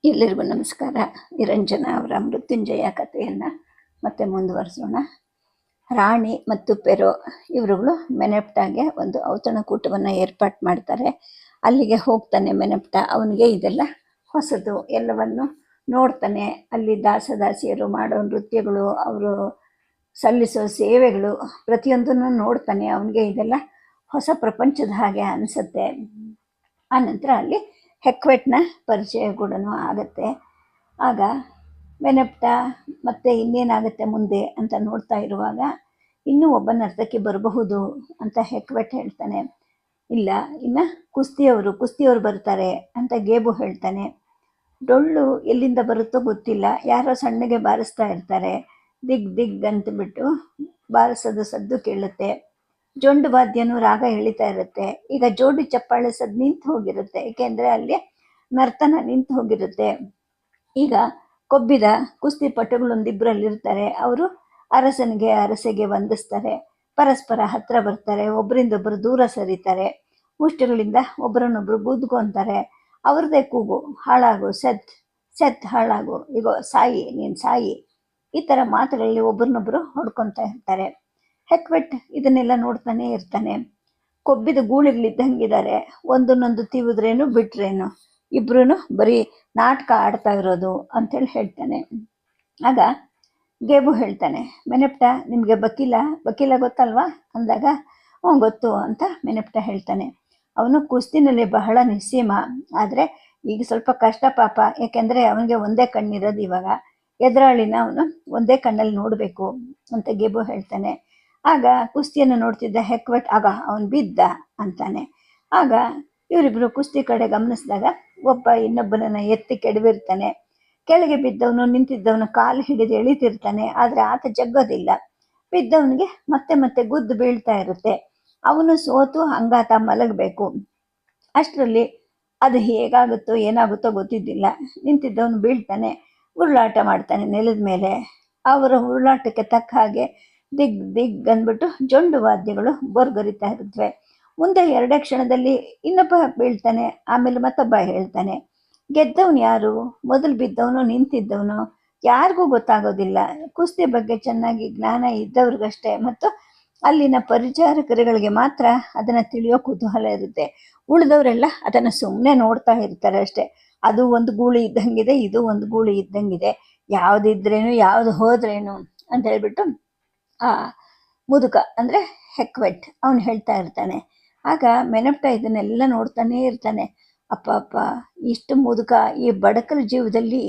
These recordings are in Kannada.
ಎಲ್ಲರಿಗೂ ನಮಸ್ಕಾರ. ನಿರಂಜನ ಅವರ ಮೃತ್ಯುಂಜಯ ಕಥೆಯನ್ನು ಮತ್ತೆ ಮುಂದುವರಿಸೋಣ. ರಾಣಿ ಮತ್ತು ಪೆರೋ ಇವರುಗಳು ಮೆನೆಪ್ಟಾಗೆ ಒಂದು ಔತಣಕೂಟವನ್ನು ಏರ್ಪಾಡು ಮಾಡ್ತಾರೆ. ಅಲ್ಲಿಗೆ ಹೋಗ್ತಾನೆ ಮೆನೆಪ್ಟ. ಅವನಿಗೆ ಇದೆಲ್ಲ ಹೊಸದು, ಎಲ್ಲವನ್ನು ನೋಡ್ತಾನೆ. ಅಲ್ಲಿ ದಾಸದಾಸಿಯರು ಮಾಡೋ ನೃತ್ಯಗಳು, ಅವರು ಸಲ್ಲಿಸೋ ಸೇವೆಗಳು, ಪ್ರತಿಯೊಂದನ್ನು ನೋಡ್ತಾನೆ. ಅವನಿಗೆ ಇದೆಲ್ಲ ಹೊಸ ಪ್ರಪಂಚದ ಹಾಗೆ ಅನಿಸುತ್ತೆ. ಆನಂತರ ಅಲ್ಲಿ ಹೆಕ್ವೆಟ್ನ ಪರಿಚಯ ಕೂಡ ಆಗುತ್ತೆ. ಆಗ ಮೆನೆಪ್ಟ ಮತ್ತೆ ಇನ್ನೇನಾಗುತ್ತೆ ಮುಂದೆ ಅಂತ ನೋಡ್ತಾ ಇರುವಾಗ ಇನ್ನೂ ಒಬ್ಬ ನರ್ತಕಿ ಬರಬಹುದು ಅಂತ ಹೆಕ್ವೆಟ್ ಹೇಳ್ತಾನೆ. ಇಲ್ಲ, ಇನ್ನು ಕುಸ್ತಿಯವರು ಬರ್ತಾರೆ ಅಂತ ಗೇಬು ಹೇಳ್ತಾನೆ. ಡೊಳ್ಳು ಎಲ್ಲಿಂದ ಬರುತ್ತೋ ಗೊತ್ತಿಲ್ಲ, ಯಾರೋ ಸಣ್ಣಗೆ ಬಾರಿಸ್ತಾ ಇರ್ತಾರೆ. ದಿಗ್ ದಿಗ್ ಅಂತಬಿಟ್ಟು ಬಾರಿಸೋದು ಸದ್ದು ಕೇಳುತ್ತೆ. ಜೊಂಡು ವಾದ್ಯನೂ ರಾಗ ಎಳಿತಾ ಇರುತ್ತೆ. ಈಗ ಜೋಡಿ ಚಪ್ಪಾಳೆ ಸದ್ದು ನಿಂತು ಹೋಗಿರುತ್ತೆ, ಏಕೆಂದರೆ ಅಲ್ಲಿ ನರ್ತನ ನಿಂತು ಹೋಗಿರುತ್ತೆ. ಈಗ ಕೊಬ್ಬಿದ ಕುಸ್ತಿ ಪಟುಗಳೊಂದಿಬ್ಬರಲ್ಲಿರ್ತಾರೆ. ಅವರು ಅರಸೆಗೆ ವಂದಿಸ್ತಾರೆ, ಪರಸ್ಪರ ಹತ್ರ ಬರ್ತಾರೆ, ಒಬ್ಬರಿಂದೊಬ್ಬರು ದೂರ ಸರಿತಾರೆ, ಮುಷ್ಟಿಗಳಿಂದ ಒಬ್ಬರನ್ನೊಬ್ಬರು ಗುದ್ದುಕೊಂತಾರೆ. ಅವ್ರದ್ದೇ ಕೂಗು, ಹಾಳಾಗು ಸೆತ್ ಹಾಳಾಗು, ಈಗ ಸಾಯಿ, ನೀನು ಸಾಯಿ, ಈ ಥರ ಮಾತುಗಳಲ್ಲಿ ಒಬ್ಬರನ್ನೊಬ್ಬರು ಹೊಡ್ಕೊತಾ ಇರ್ತಾರೆ. ಹೆಕ್ವೆಟ್ ಇದನ್ನೆಲ್ಲ ನೋಡ್ತಾನೆ ಇರ್ತಾನೆ. ಕೊಬ್ಬಿದ ಗೂಳಿಗಳಿದ್ದಂಗಿದ್ದಾರೆ, ಒಂದನ್ನೊಂದು ತಿವಿದ್ರೇನು ಬಿಟ್ರೇನು, ಇಬ್ರು ಬರೀ ನಾಟಕ ಆಡ್ತಾ ಇರೋದು ಅಂತೇಳಿ ಹೇಳ್ತಾನೆ. ಆಗ ಗೇಬು ಹೇಳ್ತಾನೆ, ಮೆನೆಪ್ಟ ನಿಮಗೆ ಬಕೀಲ ಗೊತ್ತಲ್ವಾ ಅಂದಾಗ, ಗೊತ್ತು ಅಂತ ಮೆನೆಪ್ಟ ಹೇಳ್ತಾನೆ. ಅವನು ಕುಸ್ತಿನಲ್ಲಿ ಬಹಳ ನಿಸ್ಸೀಮ, ಆದರೆ ಈಗ ಸ್ವಲ್ಪ ಕಷ್ಟ ಪಾಪ, ಯಾಕೆಂದರೆ ಅವನಿಗೆ ಒಂದೇ ಕಣ್ಣಿರೋದು. ಇವಾಗ ಎದುರಾಳಿನ ಅವನು ಒಂದೇ ಕಣ್ಣಲ್ಲಿ ನೋಡಬೇಕು ಅಂತ ಗೇಬು ಹೇಳ್ತಾನೆ. ಆಗ ಕುಸ್ತಿಯನ್ನು ನೋಡ್ತಿದ್ದ ಹೆಕ್ವೆಟ್, ಆಗ ಅವನು ಬಿದ್ದ ಅಂತಾನೆ. ಆಗ ಇವರಿಬ್ಬರು ಕುಸ್ತಿ ಕಡೆ ಗಮನಿಸಿದಾಗ ಒಬ್ಬ ಇನ್ನೊಬ್ಬನನ್ನು ಎತ್ತಿ ಕೆಡವಿರ್ತಾನೆ. ಕೆಳಗೆ ಬಿದ್ದವನು ನಿಂತಿದ್ದವನು ಕಾಲು ಹಿಡಿದು ಎಳಿತಿರ್ತಾನೆ, ಆದರೆ ಆತ ಜಗ್ಗೋದಿಲ್ಲ. ಬಿದ್ದವನಿಗೆ ಮತ್ತೆ ಮತ್ತೆ ಗುದ್ದು ಬೀಳ್ತಾ ಇರುತ್ತೆ. ಅವನು ಸೋತು ಹಂಗಾತ ಮಲಗಬೇಕು. ಅಷ್ಟರಲ್ಲಿ ಅದು ಹೇಗಾಗುತ್ತೋ ಏನಾಗುತ್ತೋ ಗೊತ್ತಿದ್ದಿಲ್ಲ. ನಿಂತಿದ್ದವನು ಬೀಳ್ತಾನೆ, ಉರುಳಾಟ ಮಾಡ್ತಾನೆ ನೆಲದ ಮೇಲೆ. ಅವರ ಉರುಳಾಟಕ್ಕೆ ತಕ್ಕ ಹಾಗೆ ದಿಗ್ ದಿಗ್ ಅಂದ್ಬಿಟ್ಟು ಜೊಂಡು ವಾದ್ಯಗಳು ಬೋರ್ಗರಿತಾ ಇರುತ್ತವೆ. ಮುಂದೆ 2 ಕ್ಷಣದಲ್ಲಿ ಇನ್ನೊಬ್ಬ ಬೀಳ್ತಾನೆ, ಆಮೇಲೆ ಮತ್ತೊಬ್ಬ ಹೇಳ್ತಾನೆ. ಗೆದ್ದವನು ಯಾರು, ಮೊದಲು ಬಿದ್ದವನು ನಿಂತಿದ್ದವನು, ಯಾರಿಗೂ ಗೊತ್ತಾಗೋದಿಲ್ಲ. ಕುಸ್ತಿ ಬಗ್ಗೆ ಚೆನ್ನಾಗಿ ಜ್ಞಾನ ಇದ್ದವ್ರಿಗಷ್ಟೇ ಮತ್ತು ಅಲ್ಲಿನ ಪರಿಚಾರಕರುಗಳಿಗೆ ಮಾತ್ರ ಅದನ್ನು ತಿಳಿಯೋ ಕುತೂಹಲ ಇರುತ್ತೆ. ಉಳಿದವರೆಲ್ಲ ಅದನ್ನು ಸುಮ್ಮನೆ ನೋಡ್ತಾ ಇರ್ತಾರೆ ಅಷ್ಟೇ. ಅದು ಒಂದು ಗೂಳಿ ಇದ್ದಂಗಿದೆ, ಇದು ಒಂದು ಗೂಳಿ ಇದ್ದಂಗಿದೆ, ಯಾವುದಿದ್ರೇನು ಯಾವುದು ಹೋದ್ರೇನು ಅಂತ ಹೇಳ್ಬಿಟ್ಟು ಆ ಮುದುಕ ಅಂದರೆ ಹೆಕ್ವೆಟ್ ಅವನು ಹೇಳ್ತಾ ಇರ್ತಾನೆ. ಆಗ ಮೆನೆಪ್ಟ ಇದನ್ನೆಲ್ಲ ನೋಡ್ತಾನೇ ಇರ್ತಾನೆ. ಅಪ್ಪ, ಇಷ್ಟು ಮುದುಕ, ಈ ಬಡಕರ ಜೀವದಲ್ಲಿ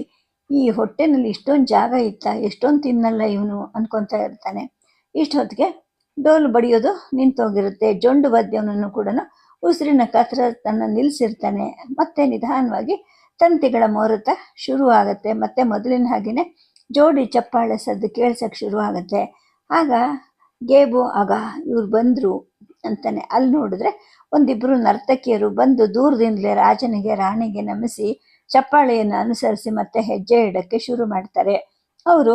ಈ ಹೊಟ್ಟೆನಲ್ಲಿ ಇಷ್ಟೊಂದು ಜಾಗ ಇತ್ತ, ಎಷ್ಟೊಂದು ತಿನ್ನಲ್ಲ ಇವನು ಅನ್ಕೊತಾ ಇರ್ತಾನೆ. ಇಷ್ಟೊತ್ತಿಗೆ ಡೋಲು ಬಡಿಯೋದು ನಿಂತೋಗಿರುತ್ತೆ. ಜೊಂಡು ವಾದ್ಯವನ್ನು ಕೂಡ ಉಸಿರಿನ ಕಸರತ್ತನ್ನು ನಿಲ್ಲಿಸಿರ್ತಾನೆ. ಮತ್ತೆ ನಿಧಾನವಾಗಿ ತಂತಿಗಳ ಮೊರತ ಶುರು ಆಗುತ್ತೆ. ಮತ್ತೆ ಮೊದಲಿನ ಹಾಗೆಯೇ ಜೋಡಿ ಚಪ್ಪಾಳೆ ಸದ್ದು ಕೇಳ್ಸಕ್ಕೆ ಶುರು ಆಗುತ್ತೆ. ಆಗ ಗೇಬು, ಆಗ ಇವ್ರು ಬಂದರು ಅಂತಾನೆ. ಅಲ್ಲಿ ನೋಡಿದ್ರೆ ಒಂದಿಬ್ಬರು ನರ್ತಕಿಯರು ಬಂದು ದೂರದಿಂದಲೇ ರಾಜನಿಗೆ ರಾಣಿಗೆ ನಮಿಸಿ ಚಪ್ಪಾಳೆಯನ್ನು ಅನುಸರಿಸಿ ಮತ್ತೆ ಹೆಜ್ಜೆ ಇಡಕ್ಕೆ ಶುರು ಮಾಡ್ತಾರೆ. ಅವರು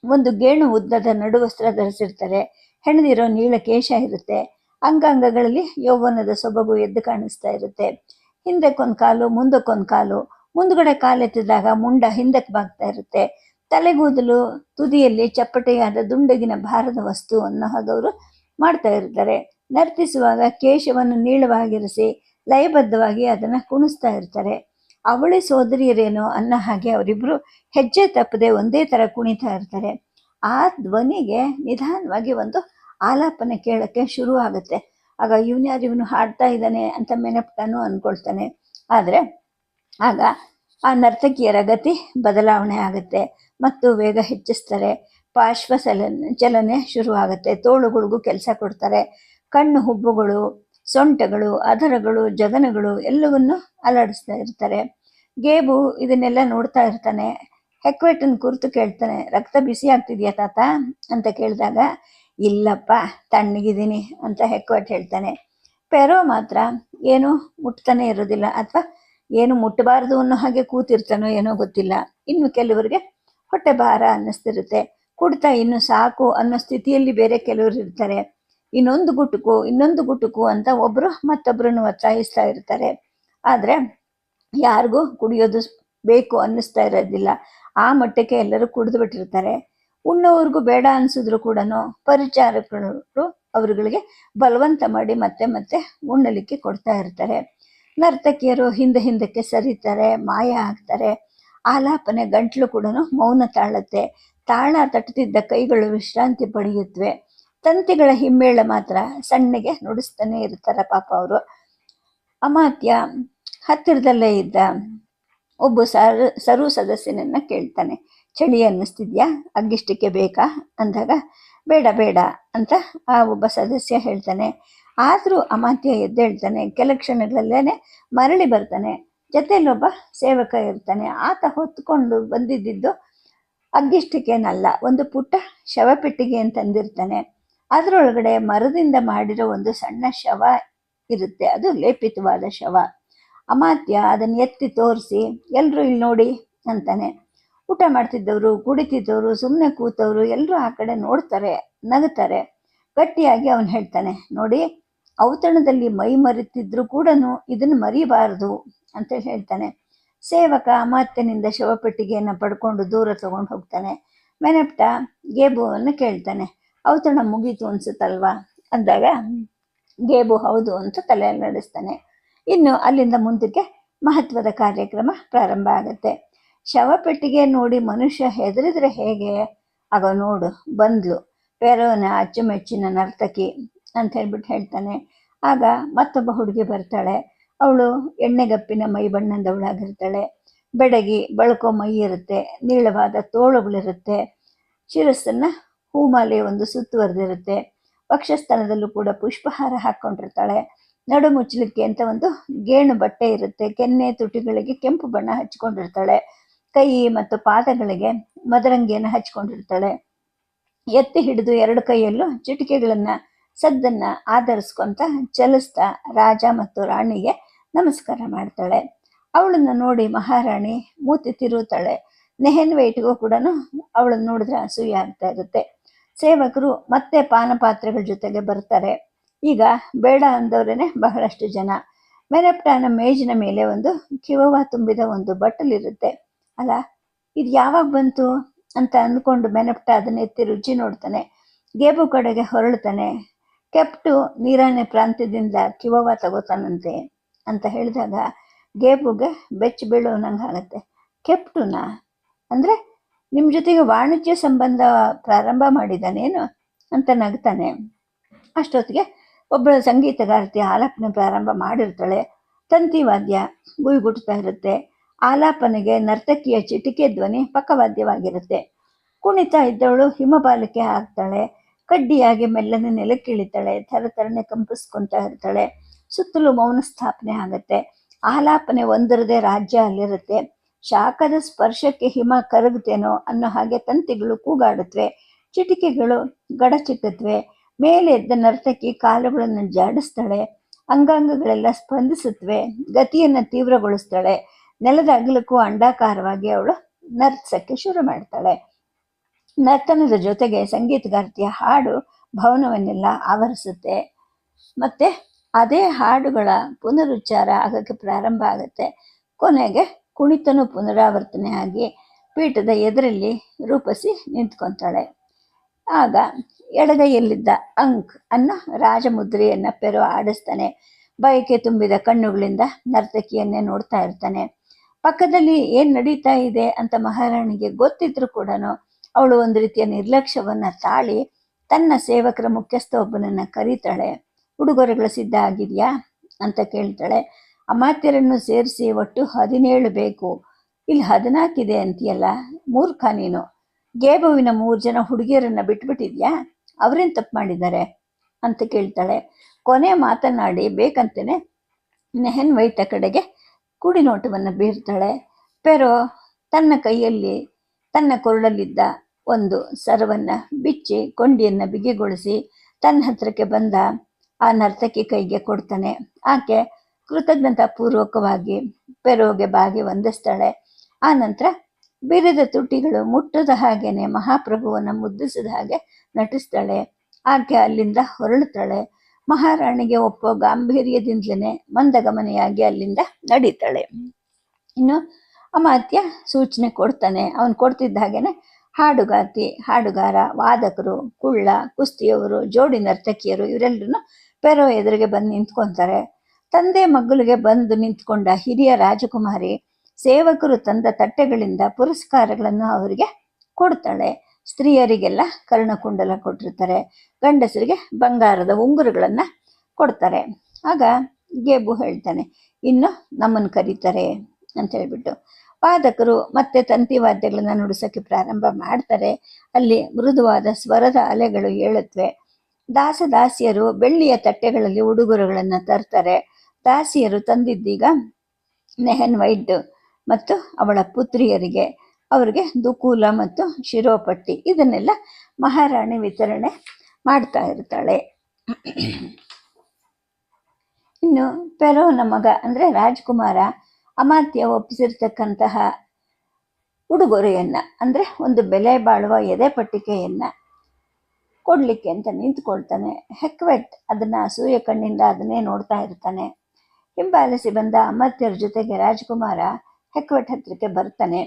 ಒಂದು ಗೇಣು ಉದ್ದದ ನಡುವಸ್ತ್ರ ಧರಿಸಿರ್ತಾರೆ. ಹೆಣದಿರೋ ನೀಳ ಕೇಶ ಇರುತ್ತೆ. ಅಂಗಾಂಗಗಳಲ್ಲಿ ಯೌವನದ ಸೊಬಗು ಎದ್ದು ಕಾಣಿಸ್ತಾ ಇರುತ್ತೆ. ಹಿಂದಕ್ಕೊಂದು ಕಾಲು, ಮುಂದಕ್ಕೊಂದು ಕಾಲು. ಮುಂದುಗಡೆ ಕಾಲೆತ್ತಿದಾಗ ಮುಂಡ ಹಿಂದಕ್ಕೆ ಬಾಗ್ತಾ ಇರುತ್ತೆ. ತಲೆಗೂದಲು ತುದಿಯಲ್ಲಿ ಚಪ್ಪಟೆಯಾದ ದುಂಡಗಿನ ಭಾರದ ವಸ್ತು ಅನ್ನೋ ಹಾಗವರು ಮಾಡ್ತಾ ಇರ್ತಾರೆ. ನರ್ತಿಸುವಾಗ ಕೇಶವನ್ನು ನೀಳವಾಗಿರಿಸಿ ಲಯಬದ್ಧವಾಗಿ ಅದನ್ನು ಕುಣಿಸ್ತಾ ಇರ್ತಾರೆ. ಅವಳಿ ಸೋದರಿಯರೇನೋ ಅನ್ನೋ ಹಾಗೆ ಅವರಿಬ್ಬರು ಹೆಜ್ಜೆ ತಪ್ಪದೆ ಒಂದೇ ಥರ ಕುಣಿತಾ ಇರ್ತಾರೆ. ಆ ಧ್ವನಿಗೆ ನಿಧಾನವಾಗಿ ಒಂದು ಆಲಾಪನೆ ಕೇಳೋಕ್ಕೆ ಶುರು ಆಗುತ್ತೆ. ಆಗ ಇವನು ಹಾಡ್ತಾ ಇದ್ದಾನೆ ಅಂತ ಮೆನೆಪ್ಟನೂ ಅಂದ್ಕೊಳ್ತಾನೆ. ಆದರೆ ಆಗ ಆ ನರ್ತಕಿಯರ ಗತಿ ಬದಲಾವಣೆ ಆಗುತ್ತೆ ಮತ್ತು ವೇಗ ಹೆಚ್ಚಿಸ್ತಾರೆ. ಚಲನೆ ಶುರುವಾಗುತ್ತೆ. ತೋಳುಗಳಿಗೂ ಕೆಲಸ ಕೊಡ್ತಾರೆ. ಕಣ್ಣು ಹುಬ್ಬುಗಳು, ಸೊಂಟಗಳು, ಅಧರಗಳು, ಜಗನಗಳು ಎಲ್ಲವನ್ನು ಅಲ್ಲಾಡಿಸ್ತಾ ಇರ್ತಾರೆ. ಗೇಬು ಇದನ್ನೆಲ್ಲ ನೋಡ್ತಾ ಇರ್ತಾನೆ. ಹೆಕ್ವೆಟನ್ ಕುರಿತು ಕೇಳ್ತಾನೆ, ರಕ್ತ ಬಿಸಿ ಆಗ್ತಿದ್ಯಾ ತಾತ ಅಂತ ಕೇಳಿದಾಗ, ಇಲ್ಲಪ್ಪ ತಣ್ಣಗಿದ್ದೀನಿ ಅಂತ ಹೆಕ್ವೆಟ್ ಹೇಳ್ತಾನೆ. ಪೆರೋ ಮಾತ್ರ ಏನು ಮುಟ್ತಾನೆ ಇರೋದಿಲ್ಲ, ಅಥವಾ ಏನು ಮುಟ್ಟಬಾರ್ದು ಅನ್ನೋ ಹಾಗೆ ಕೂತಿರ್ತಾನೋ ಏನೋ ಗೊತ್ತಿಲ್ಲ. ಇನ್ನು ಕೆಲವರಿಗೆ ಹೊಟ್ಟೆ ಭಾರ ಅನ್ನಿಸ್ತಿರುತ್ತೆ. ಕುಡ್ತಾ ಇನ್ನು ಸಾಕು ಅನ್ನೋ ಸ್ಥಿತಿಯಲ್ಲಿ ಬೇರೆ ಕೆಲವರು ಇರ್ತಾರೆ. ಇನ್ನೊಂದು ಗುಟುಕು ಅಂತ ಒಬ್ಬರು ಮತ್ತೊಬ್ಬರನ್ನು ಒತ್ತಾಯಿಸ್ತಾ ಇರ್ತಾರೆ. ಆದರೆ ಯಾರಿಗೂ ಕುಡಿಯೋದು ಬೇಕು ಅನ್ನಿಸ್ತಾ ಇರೋದಿಲ್ಲ. ಆ ಮಟ್ಟಕ್ಕೆ ಎಲ್ಲರೂ ಕುಡಿದು ಬಿಟ್ಟಿರ್ತಾರೆ. ಉಣ್ಣೋವರೆಗೂ ಬೇಡ ಅನಿಸಿದ್ರು ಕೂಡ ಪರಿಚಾರಕರು ಅವರುಗಳಿಗೆ ಬಲವಂತ ಮಾಡಿ ಮತ್ತೆ ಮತ್ತೆ ಉಣ್ಣಲಿಕ್ಕೆ ಕೊಡ್ತಾ ಇರ್ತಾರೆ. ನರ್ತಕಿಯರು ಹಿಂದಕ್ಕೆ ಸರಿತಾರೆ, ಮಾಯ ಆಗ್ತಾರೆ. ಆಲಾಪನೆ ಗಂಟ್ಲು ಕೂಡ ಮೌನ ತಾಳುತ್ತೆ. ತಾಳ ತಟ್ಟುತ್ತಿದ್ದ ಕೈಗಳು ವಿಶ್ರಾಂತಿ ಪಡೆಯುತ್ತವೆ. ತಂತಿಗಳ ಹಿಮ್ಮೇಳ ಮಾತ್ರ ಸಣ್ಣಗೆ ನುಡಿಸ್ತಾನೆ ಇರ್ತಾರೆ ಪಾಪ ಅವರು. ಅಮಾತ್ಯ ಹತ್ತಿರದಲ್ಲೇ ಇದ್ದ ಒಬ್ಬ ಸರು ಸದಸ್ಯನನ್ನ ಕೇಳ್ತಾನೆ, ಚಳಿ ಅನ್ನಿಸ್ತಿದ್ಯಾ, ಅಗ್ಗಿಷ್ಟಕ್ಕೆ ಬೇಕಾ ಅಂದಾಗ ಬೇಡ ಬೇಡ ಅಂತ ಆ ಒಬ್ಬ ಸದಸ್ಯ ಹೇಳ್ತಾನೆ. ಆದರೂ ಅಮಾತ್ಯ ಎದ್ದೇಳ್ತಾನೆ. ಕೆಲ ಕ್ಷಣಗಳಲ್ಲೇನೆ ಮರಳಿ ಬರ್ತಾನೆ. ಜೊತೆಯಲ್ಲೊಬ್ಬ ಸೇವಕ ಇರ್ತಾನೆ. ಆತ ಹೊತ್ಕೊಂಡು ಬಂದಿದ್ದು ಅಗ್ಗಿಷ್ಟಕ್ಕೇನಲ್ಲ, ಒಂದು ಪುಟ್ಟ ಶವಪೆಟ್ಟಿಗೆ ಅಂತಂದಿರ್ತಾನೆ. ಅದರೊಳಗಡೆ ಮರದಿಂದ ಮಾಡಿರೋ ಒಂದು ಸಣ್ಣ ಶವ ಇರುತ್ತೆ. ಅದು ಲೇಪಿತವಾದ ಶವ. ಅಮಾತ್ಯ ಅದನ್ನು ಎತ್ತಿ ತೋರಿಸಿ, ಎಲ್ಲರೂ ಇಲ್ಲಿ ನೋಡಿ ಅಂತಾನೆ. ಊಟ ಮಾಡ್ತಿದ್ದವರು, ಕುಡಿತಿದ್ದವರು, ಸುಮ್ಮನೆ ಕೂತವರು ಎಲ್ಲರೂ ಆ ಕಡೆ ನೋಡ್ತಾರೆ, ನಗುತ್ತಾರೆ. ಗಟ್ಟಿಯಾಗಿ ಅವನು ಹೇಳ್ತಾನೆ, ನೋಡಿ, ಔತಣದಲ್ಲಿ ಮೈ ಮರೆತಿದ್ರು ಕೂಡ ಇದನ್ನು ಮರಿಬಾರದು ಅಂತ ಹೇಳ್ತಾನೆ. ಸೇವಕ ಅಮಾತ್ಯನಿಂದ ಶವಪೆಟ್ಟಿಗೆಯನ್ನು ಪಡ್ಕೊಂಡು ದೂರ ತಗೊಂಡು ಹೋಗ್ತಾನೆ. ಮೆನಪ್ಟ ಗೇಬುವನ್ನು ಕೇಳ್ತಾನೆ, ಔತಣ ಮುಗೀತು ಅನ್ಸುತ್ತಲ್ವಾ ಅಂದಾಗ ಗೇಬು ಹೌದು ಅಂತ ತಲೆ ನಡೆಸ್ತಾನೆ. ಇನ್ನು ಅಲ್ಲಿಂದ ಮುಂದಕ್ಕೆ ಮಹತ್ವದ ಕಾರ್ಯಕ್ರಮ ಪ್ರಾರಂಭ ಆಗುತ್ತೆ. ಶವಪೆಟ್ಟಿಗೆ ನೋಡಿ ಮನುಷ್ಯ ಹೆದರಿದ್ರೆ ಹೇಗೆ? ಆಗ ನೋಡು ಬಂದ್ಲು ಪೆರೋನ ಅಚ್ಚುಮೆಚ್ಚಿನ ನರ್ತಕಿ ಅಂತ ಹೇಳ್ಬಿಟ್ಟು ಹೇಳ್ತಾನೆ. ಆಗ ಮತ್ತೊಬ್ಬ ಹುಡುಗಿ ಬರ್ತಾಳೆ. ಅವಳು ಎಣ್ಣೆಗಪ್ಪಿನ ಮೈ ಬಣ್ಣದವಳಾಗಿರ್ತಾಳೆ. ಬೆಡಗಿ ಬಳಕೋ ಮೈ ಇರುತ್ತೆ, ನೀಳವಾದ ತೋಳುಗಳಿರುತ್ತೆ, ಶಿರಸ್ಸನ್ನು ಹೂಮಾಲೆ ಒಂದು ಸುತ್ತುವರೆದಿರುತ್ತೆ. ವಕ್ಷಸ್ಥಳದಲ್ಲೂ ಕೂಡ ಪುಷ್ಪಹಾರ ಹಾಕ್ಕೊಂಡಿರ್ತಾಳೆ. ನಡು ಮುಚ್ಚಲಿಕ್ಕೆ ಅಂತ ಒಂದು ಗೇಣು ಬಟ್ಟೆ ಇರುತ್ತೆ. ಕೆನ್ನೆ ತುಟಿಗಳಿಗೆ ಕೆಂಪು ಬಣ್ಣ ಹಚ್ಕೊಂಡಿರ್ತಾಳೆ. ಕೈ ಮತ್ತು ಪಾದಗಳಿಗೆ ಮದರಂಗಿಯನ್ನು ಹಚ್ಕೊಂಡಿರ್ತಾಳೆ. ಎತ್ತಿ ಹಿಡಿದು ಎರಡು ಕೈಯಲ್ಲೂ ಚಿಟಿಕೆಗಳನ್ನ ಸದ್ದನ್ನ ಆಧರಿಸ್ಕೊಂತ ಚಲಿಸ್ತಾ ರಾಜ ಮತ್ತು ರಾಣಿಗೆ ನಮಸ್ಕಾರ ಮಾಡ್ತಾಳೆ. ಅವಳನ್ನ ನೋಡಿ ಮಹಾರಾಣಿ ಮೂತಿ ತಿರುತ್ತಾಳೆ. ನೆಹನ್ ವೇಟ್ಗೂ ಕೂಡ ಅವಳನ್ನ ನೋಡಿದ್ರೆ ಅಸೂಯೆ ಆಗ್ತಾ ಇರುತ್ತೆ. ಸೇವಕರು ಮತ್ತೆ ಪಾನಪಾತ್ರೆಗಳ ಜೊತೆಗೆ ಬರ್ತಾರೆ. ಈಗ ಬೇಡ ಅಂದವರೇನೆ ಬಹಳಷ್ಟು ಜನ. ಮೆನಪ್ಟನ ಮೇಜಿನ ಮೇಲೆ ಒಂದು ಕಿವವ ತುಂಬಿದ ಒಂದು ಬಟ್ಟಲಿರುತ್ತೆ. ಅಲ್ಲ, ಇದು ಯಾವಾಗ ಬಂತು ಅಂತ ಅಂದ್ಕೊಂಡು ಮೆನಪ್ಟ ಅದನ್ನ ಎತ್ತಿ ರುಚಿ ನೋಡ್ತಾನೆ. ಗೇಬು ಕಡೆಗೆ ಹೊರಳ್ತಾನೆ. ಕೆಪ್ಟು ನೀರಾನೆ ಪ್ರಾಂತ್ಯದಿಂದ ಕಿವವ ತಗೋತಾನಂತೆ ಅಂತ ಹೇಳಿದಾಗ ಗೇಬುಗೆ ಬೆಚ್ಚ ಬೀಳೋ ನಂಗೆ ಆಗುತ್ತೆ. ಕೆಪ್ಟುನಾ ಅಂದರೆ ನಿಮ್ಮ ಜೊತೆಗೆ ವಾಣಿಜ್ಯ ಸಂಬಂಧ ಪ್ರಾರಂಭ ಮಾಡಿದ್ದಾನೇನು ಅಂತ ನಗ್ತಾನೆ. ಅಷ್ಟೊತ್ತಿಗೆ ಒಬ್ಬಳ ಸಂಗೀತಗಾರ್ತಿ ಆಲಾಪನೆ ಪ್ರಾರಂಭ ಮಾಡಿರ್ತಾಳೆ. ತಂತಿ ವಾದ್ಯ ಗುಯ್ಗುಟ್ತಾ ಇರುತ್ತೆ. ಆಲಾಪನೆಗೆ ನರ್ತಕಿಯ ಚಿಟಿಕೆ ಧ್ವನಿ ಪಕ್ಕವಾದ್ಯವಾಗಿರುತ್ತೆ. ಕುಣಿತಾ ಇದ್ದವಳು ಹಿಮಪಾಲಕ್ಕೆ ಆಗ್ತಾಳೆ. ಕಡ್ಡಿಯಾಗಿ ಮೆಲ್ಲನೆ ನೆಲಕ್ಕಿಳಿತಾಳೆ. ಥರಥರನೆ ಕಂಪಿಸ್ಕೊತಾ ಇರ್ತಾಳೆ. ಸುತ್ತಲೂ ಮೌನ ಸ್ಥಾಪನೆ ಆಗುತ್ತೆ. ಆಲಾಪನೆ ಒಂದರದೇ ರಾಜ್ಯ ಅಲ್ಲಿರುತ್ತೆ. ಶಾಖದ ಸ್ಪರ್ಶಕ್ಕೆ ಹಿಮ ಕರಗುತ್ತೇನೋ ಅನ್ನೋ ಹಾಗೆ ತಂತಿಗಳು ಕೂಗಾಡುತ್ತವೆ. ಚಿಟಿಕೆಗಳು ಗಡಚಿಕ್ಕತ್ವೆ. ಮೇಲೆ ಎದ್ದ ನರ್ತಕಿ ಕಾಲುಗಳನ್ನು ಜಾಡಿಸ್ತಾಳೆ. ಅಂಗಾಂಗಗಳೆಲ್ಲ ಸ್ಪಂದಿಸುತ್ತವೆ. ಗತಿಯನ್ನು ತೀವ್ರಗೊಳಿಸ್ತಾಳೆ. ನೆಲದ ಅಗಲಕ್ಕೂ ಅಂಡಾಕಾರವಾಗಿ ಅವಳು ನರ್ತಿಸಕ್ಕೆ ಶುರು ಮಾಡ್ತಾಳೆ. ನರ್ತನದ ಜೊತೆಗೆ ಸಂಗೀತಗಾರ್ತಿಯ ಹಾಡು ಭವನವನ್ನೆಲ್ಲ ಆವರಿಸುತ್ತೆ. ಮತ್ತೆ ಅದೇ ಹಾಡುಗಳ ಪುನರುಚ್ಚಾರ ಆಗಕ್ಕೆ ಪ್ರಾರಂಭ ಆಗುತ್ತೆ. ಕೊನೆಗೆ ಕುಣಿತನು ಪುನರಾವರ್ತನೆ ಆಗಿ ಪೀಠದ ಎದುರಲ್ಲಿ ರೂಪಸಿ ನಿಂತ್ಕೊತಾಳೆ. ಆಗ ಎಡಗೈಯಲ್ಲಿದ್ದ ಅಂಕ್ ಅನ್ನೋ ರಾಜಮುದ್ರೆಯನ್ನು ಪೆರೋ ಆಡಿಸ್ತಾನೆ. ಬಯಕೆ ತುಂಬಿದ ಕಣ್ಣುಗಳಿಂದ ನರ್ತಕಿಯನ್ನೇ ನೋಡ್ತಾ ಇರ್ತಾನೆ. ಪಕ್ಕದಲ್ಲಿ ಏನು ನಡೀತಾ ಇದೆ ಅಂತ ಮಹಾರಾಣಿಗೆ ಗೊತ್ತಿದ್ರು ಕೂಡ ಅವಳು ಒಂದು ರೀತಿಯ ನಿರ್ಲಕ್ಷ್ಯವನ್ನು ತಾಳಿ ತನ್ನ ಸೇವಕರ ಮುಖ್ಯಸ್ಥ ಒಬ್ಬನನ್ನು ಕರೀತಾಳೆ. ಉಡುಗೊರೆಗಳು ಸಿದ್ಧ ಆಗಿದೆಯಾ ಅಂತ ಕೇಳ್ತಾಳೆ. ಅಮಾತ್ಯರನ್ನು ಸೇರಿಸಿ ಒಟ್ಟು 17 ಬೇಕು. ಇಲ್ಲಿ 14 ಇದೆ ಅಂತೀಯಲ್ಲ, ಮೂರ್ಖ ನೀನು. ಗೇಬುವಿನ 3 ಜನ ಹುಡುಗಿಯರನ್ನು ಬಿಟ್ಬಿಟ್ಟಿದ್ಯಾ? ಅವರೇನು ತಪ್ಪು ಮಾಡಿದ್ದಾರೆ ಅಂತ ಕೇಳ್ತಾಳೆ. ಕೊನೆ ಮಾತನಾಡಿ ಬೇಕಂತೇನೆ ನೆಹನ್ ವೈಟ ಕಡೆಗೆ ಕುಡಿ ನೋಟವನ್ನು ಬೀರ್ತಾಳೆ. ಪೆರೋ ತನ್ನ ಕೈಯಲ್ಲಿ ತನ್ನ ಕೊರಳಲ್ಲಿದ್ದ ಒಂದು ಸರವನ್ನು ಬಿಚ್ಚಿ ಕೊಂಡಿಯನ್ನು ಬಿಗಿಗೊಳಿಸಿ ತನ್ನ ಹತ್ರಕ್ಕೆ ಬಂದ ಆ ನರ್ತಕಿ ಕೈಗೆ ಕೊಡ್ತಾನೆ. ಆಕೆ ಕೃತಜ್ಞತಾಪೂರ್ವಕವಾಗಿ ಪೆರೋಗೆ ಬಾಗಿ ವಂದಿಸ್ತಾಳೆ. ಆ ನಂತರ ಬಿರಿದ ತುಟಿಗಳು ಮುಟ್ಟದ ಹಾಗೇನೆ ಮಹಾಪ್ರಭುವನ್ನು ಮುದ್ದಿಸಿದ ಹಾಗೆ ನಟಿಸ್ತಾಳೆ. ಆಕೆ ಅಲ್ಲಿಂದ ಹೊರಳುತ್ತಾಳೆ. ಮಹಾರಾಣಿಗೆ ಒಪ್ಪೋ ಗಾಂಭೀರ್ಯದಿಂದಲೇ ಮಂದಗಮನೆಯಾಗಿ ಅಲ್ಲಿಂದ ನಡೀತಾಳೆ. ಇನ್ನು ಅಮಾತ್ಯ ಸೂಚನೆ ಕೊಡ್ತಾನೆ. ಅವನು ಕೊಡ್ತಿದ್ದ ಹಾಗೇನೆ ಹಾಡುಗಾರ, ವಾದಕರು, ಕುಳ್ಳ, ಕುಸ್ತಿಯವರು, ಜೋಡಿ ನರ್ತಕಿಯರು ಇವರೆಲ್ಲರೂ ಪೆರೋ ಎದುರಿಗೆ ಬಂದು ನಿಂತ್ಕೊತಾರೆ. ತಂದೆ ಮಗ್ಗಲಿಗೆ ಬಂದು ನಿಂತ್ಕೊಂಡ ಹಿರಿಯ ರಾಜಕುಮಾರಿ ಸೇವಕರು ತಂದ ತಟ್ಟೆಗಳಿಂದ ಪುರಸ್ಕಾರಗಳನ್ನು ಅವರಿಗೆ ಕೊಡ್ತಾಳೆ. ಸ್ತ್ರೀಯರಿಗೆಲ್ಲ ಕರ್ಣಕುಂಡಲ ಕೊಟ್ಟಿರ್ತಾರೆ, ಗಂಡಸರಿಗೆ ಬಂಗಾರದ ಉಂಗುರಗಳನ್ನ ಕೊಡ್ತಾರೆ. ಆಗ ಗೇಬು ಹೇಳ್ತಾನೆ, ಇನ್ನು ನಮ್ಮನ್ನು ಕರೀತಾರೆ ಅಂತ ಹೇಳ್ಬಿಟ್ಟು ವಾದಕರು ಮತ್ತೆ ತಂತಿ ವಾದ್ಯಗಳನ್ನ ನುಡಿಸೋಕ್ಕೆ ಪ್ರಾರಂಭ ಮಾಡ್ತಾರೆ. ಅಲ್ಲಿ ಮೃದುವಾದ ಸ್ವರದ ಅಲೆಗಳು ಏಳುತ್ತವೆ. ದಾಸಿಯರು ಬೆಳ್ಳಿಯ ತಟ್ಟೆಗಳಲ್ಲಿ ಉಡುಗೊರೆಗಳನ್ನು ತರ್ತಾರೆ. ದಾಸಿಯರು ತಂದಿದ್ದೀಗ ನೆಹನ್ ವೈಡ್ ಮತ್ತು ಅವಳ ಪುತ್ರಿಯರಿಗೆ ಅವರಿಗೆ ದುಕೂಲ ಮತ್ತು ಶಿರೋಪಟ್ಟಿ ಇದನ್ನೆಲ್ಲ ಮಹಾರಾಣಿ ವಿತರಣೆ ಮಾಡ್ತಾ ಇರ್ತಾಳೆ. ಇನ್ನು ಪೆರೋನ ಮಗ ಅಂದರೆ ರಾಜ್ಕುಮಾರ ಅಮಾತ್ಯ ಒಪ್ಪಿಸಿರ್ತಕ್ಕಂತಹ ಉಡುಗೊರೆಯನ್ನ ಅಂದರೆ ಒಂದು ಬೆಲೆ ಬಾಳುವ ಎದೆ ಪಟ್ಟಿಕೆಯನ್ನ ಕೊಡ್ಲಿಕ್ಕೆ ಅಂತ ನಿಂತ್ಕೊಳ್ತಾನೆ. ಹೆಕ್ವೆಟ್ ಅದನ್ನ ಅಸೂಯೆ ಕಣ್ಣಿಂದ ಅದನ್ನೇ ನೋಡ್ತಾ ಇರ್ತಾನೆ. ಹಿಂಬಾಲಿಸಿ ಬಂದ ಅಮಾತ್ಯರ ಜೊತೆಗೆ ರಾಜ್ಕುಮಾರ ಹೆಕ್ವೆಟ್ ಹತ್ರಕ್ಕೆ ಬರ್ತಾನೆ.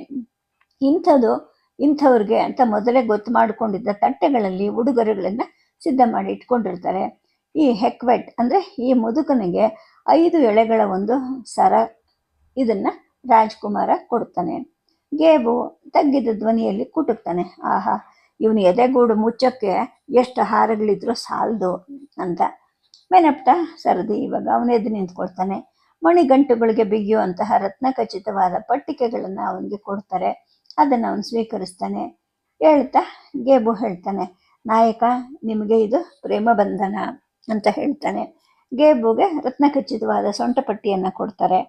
ಇಂಥವ್ರಿಗೆ ಅಂತ ಮೊದಲೇ ಗೊತ್ತು ಮಾಡಿಕೊಂಡಿದ್ದ ತಟ್ಟೆಗಳಲ್ಲಿ ಉಡುಗೊರೆಗಳನ್ನ ಸಿದ್ಧ ಮಾಡಿ ಇಟ್ಕೊಂಡಿರ್ತಾರೆ. ಈ ಹೆಕ್ವೆಟ್ ಅಂದರೆ ಈ ಮುದುಕನಿಗೆ 5 ಎಳೆಗಳ ಒಂದು ಸರ ಇದನ್ನ ರಾಜ್ಕುಮಾರ ಕೊಡ್ತಾನೆ. ಗೇಬು ತಗ್ಗಿದ ಧ್ವನಿಯಲ್ಲಿ ಕುಟುಕ್ತಾನೆ, ಆಹಾ, ಇವನು ಎದೆಗೂಡು ಮುಚ್ಚಕ್ಕೆ ಎಷ್ಟು ಹಾರಗಳಿದ್ರೂ ಸಾಲದು ಅಂತ. ಮೆನಪ್ಟ ಸರದಿ ಇವಾಗ ಅವನೆದ್ದು ನಿಂತ್ಕೊಳ್ತಾನೆ. ಮಣಿಗಂಟುಗಳಿಗೆ ಬಿಗಿಯುವಂತಹ ರತ್ನ ಖಚಿತವಾದ ಪಟ್ಟಿಕೆಗಳನ್ನು ಅವನಿಗೆ ಕೊಡ್ತಾರೆ. ಅದನ್ನು ಅವನು ಸ್ವೀಕರಿಸ್ತಾನೆ. ಹೇಳ್ತಾ ಗೇಬು ಹೇಳ್ತಾನೆ, ನಾಯಕ, ನಿಮಗೆ ಇದು ಪ್ರೇಮ ಬಂಧನ ಅಂತ ಹೇಳ್ತಾನೆ. ಗೇಬುಗೆ ರತ್ನ ಖಚಿತವಾದ ಸೊಂಟ ಪಟ್ಟಿಯನ್ನು ಕೊಡ್ತಾರೆ.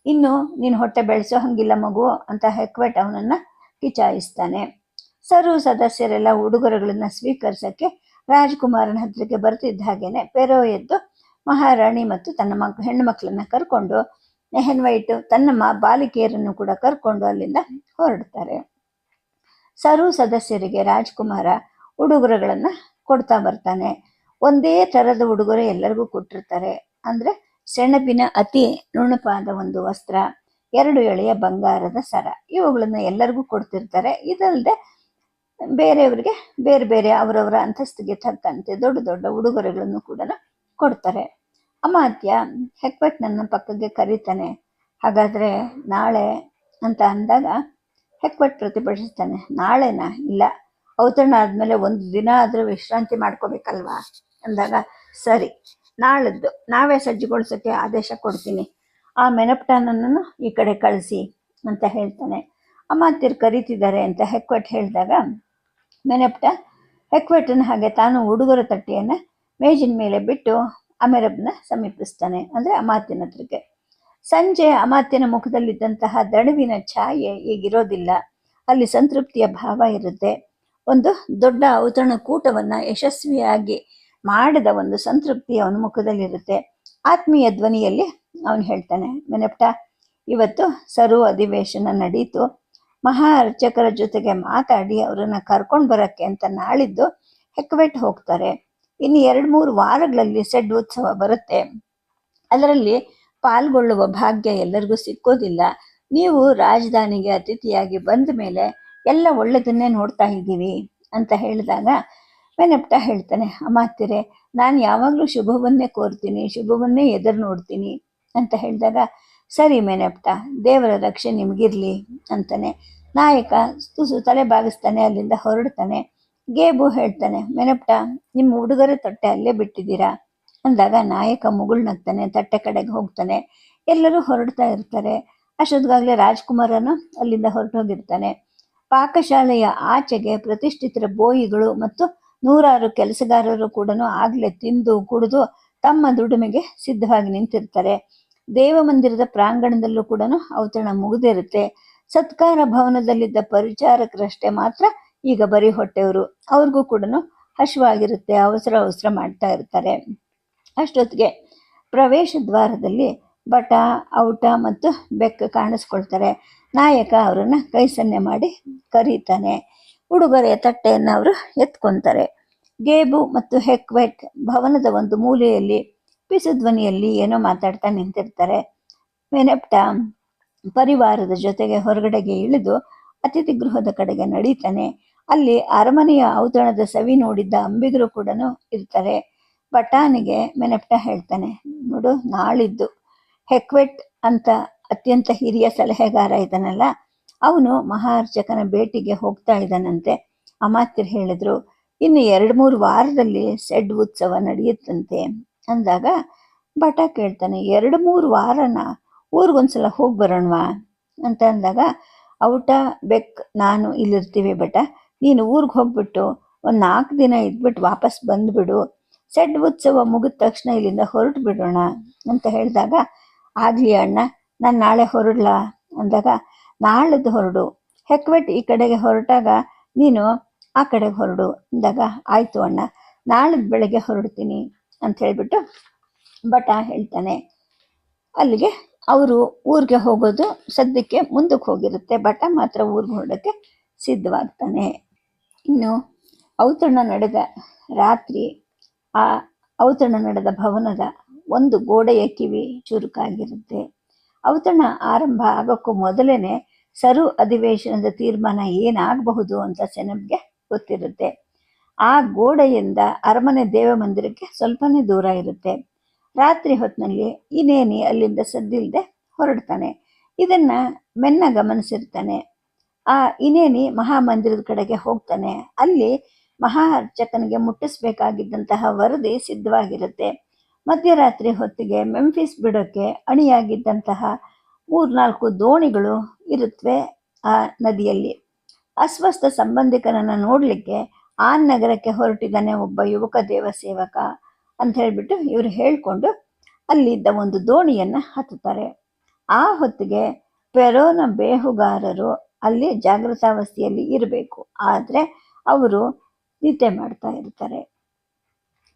ಇನ್ನು ನೀನು ಹೊಟ್ಟೆ ಬೆಳೆಸೋ ಹಂಗಿಲ್ಲ ಮಗು ಅಂತ ಹೆಕ್ವೆಟ್ ಅವನನ್ನು ಕಿಚಾಯಿಸ್ತಾನೆ. ಸದಸ್ಯರೆಲ್ಲ ಉಡುಗೊರೆಗಳನ್ನ ಸ್ವೀಕರಿಸಕ್ಕೆ ರಾಜ್ಕುಮಾರನ ಹತ್ರಕ್ಕೆ ಬರ್ತಿದ್ದ ಹಾಗೇನೆ ಪೆರೋ ಎದ್ದು ಮಹಾರಾಣಿ ಮತ್ತು ತನ್ನ ಹೆಣ್ಣು ಮಕ್ಕಳನ್ನ ಕರ್ಕೊಂಡು ನೆಹನ್ ವೈಟ್ ತನ್ನ ಬಾಲಿಕೆಯರನ್ನು ಕೂಡ ಕರ್ಕೊಂಡು ಅಲ್ಲಿಂದ ಹೊರಡ್ತಾರೆ. ಸದಸ್ಯರಿಗೆ ರಾಜ್ಕುಮಾರ ಉಡುಗೊರೆಗಳನ್ನ ಕೊಡ್ತಾ ಬರ್ತಾನೆ. ಒಂದೇ ಥರದ ಉಡುಗೊರೆ ಎಲ್ಲರಿಗೂ ಕೊಟ್ಟಿರ್ತಾರೆ. ಅಂದರೆ ಸೆಣಬಿನ ಅತಿ ನುಣುಪಾದ ಒಂದು ವಸ್ತ್ರ, 2 ಎಳೆಯ ಬಂಗಾರದ ಸರ, ಇವುಗಳನ್ನ ಎಲ್ಲರಿಗೂ ಕೊಡ್ತಿರ್ತಾರೆ. ಇದಲ್ಲದೆ ಬೇರೆಯವರಿಗೆ ಬೇರೆ ಬೇರೆ ಅವರವರ ಅಂತಸ್ತಿಗೆ ತಕ್ಕಂತೆ ದೊಡ್ಡ ದೊಡ್ಡ ಉಡುಗೊರೆಗಳನ್ನು ಕೂಡ ಕೊಡ್ತಾರೆ. ಅಮಾತ್ಯ ಹೆಕ್ವೆಟ್ ನನ್ನ ಪಕ್ಕಕ್ಕೆ ಕರೀತಾನೆ. ಹಾಗಾದರೆ ನಾಳೆ ಅಂತ ಅಂದಾಗ ಹೆಕ್ವೆಟ್ ಪ್ರತಿಭಟಿಸ್ತಾನೆ. ನಾಳೆನಾ? ಇಲ್ಲ, ಔತಣ ಆದಮೇಲೆ 1 ದಿನ ಆದರೂ ವಿಶ್ರಾಂತಿ ಮಾಡ್ಕೋಬೇಕಲ್ವಾ ಅಂದಾಗ, ಸರಿ, ನಾಳದ್ದು ನಾವೇ ಸಜ್ಜುಗೊಳಿಸೋಕ್ಕೆ ಆದೇಶ ಕೊಡ್ತೀನಿ. ಆ ಮೆನಪ್ಟಾನನ್ನು ಈ ಕಡೆ ಕಳಿಸಿ ಅಂತ ಹೇಳ್ತಾನೆ. ಅಮಾತ್ಯರು ಕರೀತಿದ್ದಾರೆ ಅಂತ ಹೆಕ್ವೆಟ್ ಹೇಳಿದಾಗ ಮೆನಪ್ಟ ಹೆಕ್ವೆಟನ ಹಾಗೆ ತಾನು ಉಡುಗೊರೆ ತಟ್ಟೆಯನ್ನು ಮೇಜಿನ ಮೇಲೆ ಬಿಟ್ಟು ಅಮೆರಬ್ನ ಸಮೀಪಿಸ್ತಾನೆ, ಅಂದರೆ ಅಮಾತ್ಯನ ಹತ್ರಕ್ಕೆ. ಸಂಜೆ ಅಮಾತ್ಯನ ಮುಖದಲ್ಲಿದ್ದಂತಹ ದಣಿವಿನ ಛಾಯೆ ಈಗಿರೋದಿಲ್ಲ. ಅಲ್ಲಿ ಸಂತೃಪ್ತಿಯ ಭಾವ ಇರುತ್ತೆ. ಒಂದು ದೊಡ್ಡ ಔತಣ ಕೂಟವನ್ನು ಯಶಸ್ವಿಯಾಗಿ ಮಾಡಿದ ಒಂದು ಸಂತೃಪ್ತಿ ಅವನ ಮುಖದಲ್ಲಿರುತ್ತೆ. ಆತ್ಮೀಯ ಧ್ವನಿಯಲ್ಲಿ ಅವನು ಹೇಳ್ತಾನೆ, ಮೆನಪ್ಟ, ಇವತ್ತು ಅಧಿವೇಶನ ನಡೀತು. ಮಹಾ ಅರ್ಚಕರ ಜೊತೆಗೆ ಮಾತಾಡಿ ಅವರನ್ನು ಕರ್ಕೊಂಡು ಬರೋಕ್ಕೆ ಅಂತ ನಾಳಿದ್ದು ಹೆಕ್ವೆಟ್ ಹೋಗ್ತಾರೆ. ಇನ್ನು 2-3 ವಾರಗಳಲ್ಲಿ ಸೆಡ್ ಉತ್ಸವ ಬರುತ್ತೆ. ಅದರಲ್ಲಿ ಪಾಲ್ಗೊಳ್ಳುವ ಭಾಗ್ಯ ಎಲ್ಲರಿಗೂ ಸಿಕ್ಕೋದಿಲ್ಲ. ನೀವು ರಾಜಧಾನಿಗೆ ಅತಿಥಿಯಾಗಿ ಬಂದ ಮೇಲೆ ಎಲ್ಲ ಒಳ್ಳೆಯದನ್ನೇ ನೋಡ್ತಾ ಇದ್ದೀವಿ ಅಂತ ಹೇಳಿದಾಗ ಮೆನಪ್ಟ ಹೇಳ್ತಾನೆ, ಅಮಾತ್ಯರೇ, ನಾನು ಯಾವಾಗಲೂ ಶುಭವನ್ನೇ ಕೋರ್ತೀನಿ, ಶುಭವನ್ನೇ ಎದುರು ನೋಡ್ತೀನಿ ಅಂತ ಹೇಳಿದಾಗ, ಸರಿ ಮೆನಪ್ಟ, ದೇವರ ರಕ್ಷೆ ನಿಮಗಿರಲಿ ಅಂತಾನೆ. ನಾಯಕ ತುಸು ತಲೆ ಬಾಗಿಸ್ತಾನೆ, ಅಲ್ಲಿಂದ ಹೊರಡ್ತಾನೆ. ಗೇಬು ಹೇಳ್ತಾನೆ, ಮೆನಪ್ಟ, ನಿಮ್ಮ ಉಡುಗೊರೆ ತಟ್ಟೆ ಅಲ್ಲೇ ಬಿಟ್ಟಿದ್ದೀರಾ ಅಂದಾಗ ನಾಯಕ ಮುಗುಳ್ನಗ್ತಾನೆ, ತಟ್ಟೆ ಕಡೆಗೆ ಹೋಗ್ತಾನೆ. ಎಲ್ಲರೂ ಹೊರಡ್ತಾ ಇರ್ತಾರೆ. ಅಷ್ಟೊತ್ತಿಗಾಗಲೇ ರಾಜ್ಕುಮಾರನು ಅಲ್ಲಿಂದ ಹೊರಟೋಗಿರ್ತಾನೆ. ಪಾಕಶಾಲೆಯ ಆಚೆಗೆ ಪ್ರತಿಷ್ಠಿತರ ಬೋಯಿಗಳು ಮತ್ತು 100 ಕೆಲಸಗಾರರು ಕೂಡ ಆಗಲೇ ತಿಂದು ಕುಡಿದು ತಮ್ಮ ದುಡಿಮೆಗೆ ಸಿದ್ಧವಾಗಿ ನಿಂತಿರ್ತಾರೆ. ದೇವಮಂದಿರದ ಪ್ರಾಂಗಣದಲ್ಲೂ ಕೂಡ ಔತಣ ಮುಗಿದಿರುತ್ತೆ. ಸತ್ಕಾರ ಭವನದಲ್ಲಿದ್ದ ಪರಿಚಾರಕರಷ್ಟೇ ಮಾತ್ರ ಈಗ ಬರೀ ಹೊಟ್ಟೆವರು. ಅವ್ರಿಗೂ ಕೂಡ ಹಶ್ವಾಗಿರುತ್ತೆ, ಅವಸರ ಮಾಡ್ತಾ ಇರ್ತಾರೆ. ಅಷ್ಟೊತ್ತಿಗೆ ಪ್ರವೇಶ ದ್ವಾರದಲ್ಲಿ ಬಟ, ಔಟ ಮತ್ತು ಬೆಕ್ಕ ಕಾಣಿಸ್ಕೊಳ್ತಾರೆ. ನಾಯಕ ಅವರನ್ನು ಕೈ ಸನ್ನೆ ಮಾಡಿ ಕರೀತಾನೆ. ಉಡುಗೊರೆಯ ತಟ್ಟೆಯನ್ನು ಅವರು ಎತ್ಕೊತಾರೆ. ಗೇಬು ಮತ್ತು ಹೆಕ್ವೆಟ್ ಭವನದ ಒಂದು ಮೂಲೆಯಲ್ಲಿ ಪಿಸು ಧ್ವನಿಯಲ್ಲಿ ಏನೋ ಮಾತಾಡ್ತಾ ನಿಂತಿರ್ತಾರೆ. ಮೆನಪ್ಟ ಪರಿವಾರದ ಜೊತೆಗೆ ಹೊರಗಡೆಗೆ ಇಳಿದು ಅತಿಥಿ ಗೃಹದ ಕಡೆಗೆ ನಡೀತಾನೆ. ಅಲ್ಲಿ ಅರಮನೆಯ ಔತಣದ ಸವಿ ನೋಡಿದ್ದ ಅಂಬಿಗರು ಕೂಡ ಇರ್ತಾರೆ. ಬಟಾನಿಗೆ ಮೆನೆಪ್ಟ ಹೇಳ್ತಾನೆ, ನೋಡು, ನಾಳಿದ್ದು ಹೆಕ್ವೆಟ್ ಅಂತ ಅತ್ಯಂತ ಹಿರಿಯ ಸಲಹೆಗಾರ ಇದ್ದಾನಲ್ಲ, ಅವನು ಮಹಾರ್ಚಕನ ಭೇಟಿಗೆ ಹೋಗ್ತಾ ಇದ್ದಾನಂತೆ. ಅಮಾತ್ಯರು ಹೇಳಿದ್ರು, ಇನ್ನು 2-3 ವಾರದಲ್ಲಿ ಸೆಡ್ ಉತ್ಸವ ನಡೆಯುತ್ತಂತೆ ಅಂದಾಗ ಭಟ ಕೇಳ್ತಾನೆ, 2-3 ವಾರನ ಊರಿಗೊಂದ್ಸಲ ಹೋಗಿ ಬರೋಣವಾ ಅಂತ ಅಂದಾಗ, ಔಟ ಬೆಕ್ ನಾನು ಇಲ್ಲಿರ್ತೀವಿ ಭಟ, ನೀನು ಊರಿಗೆ ಹೋಗ್ಬಿಟ್ಟು ಒಂದು 4 ದಿನ ಇದ್ಬಿಟ್ಟು ವಾಪಸ್ ಬಂದುಬಿಡು, ಸೆಡ್ ಉತ್ಸವ ಮುಗಿದ ತಕ್ಷಣ ಇಲ್ಲಿಂದ ಹೊರಟು ಬಿಡೋಣ ಅಂತ ಹೇಳಿದಾಗ, ಆಗಲಿ ಅಣ್ಣ, ನಾನು ನಾಳೆ ಹೊರಡ್ಲಾ ಅಂದಾಗ, ನಾಳದ್ದು ಹೊರಡು, ಹೆಕ್ವೆಟ್ ಈ ಕಡೆಗೆ ಹೊರಟಾಗ ನೀನು ಆ ಕಡೆಗೆ ಹೊರಡು ಅಂದಾಗ, ಆಯಿತು ಅಣ್ಣ, ನಾಳಿದ್ದು ಬೆಳಗ್ಗೆ ಹೊರಡ್ತೀನಿ ಅಂತ ಹೇಳಿಬಿಟ್ಟು ಭಟ ಹೇಳ್ತಾನೆ. ಅಲ್ಲಿಗೆ ಅವರು ಊರಿಗೆ ಹೋಗೋದು ಸದ್ಯಕ್ಕೆ ಮುಂದಕ್ಕೆ ಹೋಗಿರುತ್ತೆ. ಭಟ ಮಾತ್ರ ಊರಿಗೆ ಹೊರಡೋಕ್ಕೆ ಸಿದ್ಧವಾಗ್ತಾನೆ. ಇನ್ನು ಔತಣ ನಡೆದ ರಾತ್ರಿ ಆ ಔತಣ ನಡೆದ ಭವನದ ಒಂದು ಗೋಡೆಯ ಕಿವಿ ಚುರುಕಾಗಿರುತ್ತೆ. ಔತಣ ಆರಂಭ ಆಗೋಕ್ಕೂ ಮೊದಲೇನೆ ಸರು ಅಧಿವೇಶನದ ತೀರ್ಮಾನ ಏನಾಗಬಹುದು ಅಂತ ಸೆನೆಬ್ಗೆ ಗೊತ್ತಿರುತ್ತೆ. ಆ ಗೋಡೆಯಿಂದ ಅರಮನೆ ದೇವಮಂದಿರಕ್ಕೆ ಸ್ವಲ್ಪನೇ ದೂರ ಇರುತ್ತೆ. ರಾತ್ರಿ ಹೊತ್ತಿನಲ್ಲಿ ಇನೇನಿ ಅಲ್ಲಿಂದ ಸದ್ದಿಲ್ಲದೆ ಹೊರಡ್ತಾನೆ. ಇದನ್ನ ಮೆನ್ನ ಗಮನಿಸಿರ್ತಾನೆ. ಆ ಇನೇನಿ ಮಹಾಮಂದಿರದ ಕಡೆಗೆ ಹೋಗ್ತಾನೆ. ಅಲ್ಲಿ ಮಹಾ ಅರ್ಚಕನಿಗೆ ಮುಟ್ಟಿಸ್ಬೇಕಾಗಿದ್ದಂತಹ ವರದಿ ಸಿದ್ಧವಾಗಿರುತ್ತೆ. ಮಧ್ಯರಾತ್ರಿ ಹೊತ್ತಿಗೆ ಮೆಂಫಿಸ್ ಬಿಡೋಕ್ಕೆ ಅಣಿಯಾಗಿದ್ದಂತಹ 3-4 ದೋಣಿಗಳು ಇರುತ್ತವೆ ಆ ನದಿಯಲ್ಲಿ. ಅಸ್ವಸ್ಥ ಸಂಬಂಧಿಕರನ್ನು ನೋಡಲಿಕ್ಕೆ ಆ ನಗರಕ್ಕೆ ಹೊರಟಿದ್ದಾನೆ ಒಬ್ಬ ಯುವಕ ದೇವಸೇವಕ ಅಂತ ಹೇಳಿಬಿಟ್ಟು ಇವರು ಹೇಳಿಕೊಂಡು ಅಲ್ಲಿದ್ದ ಒಂದು ದೋಣಿಯನ್ನು ಹತ್ತುತ್ತಾರೆ. ಆ ಹೊತ್ತಿಗೆ ಪೆರೋನ ಬೇಹುಗಾರರು ಅಲ್ಲಿ ಜಾಗೃತಾವಸ್ಥೆಯಲ್ಲಿ ಇರಬೇಕು, ಆದರೆ ಅವರು ನಿದ್ದೆ ಮಾಡ್ತಾ ಇರ್ತಾರೆ.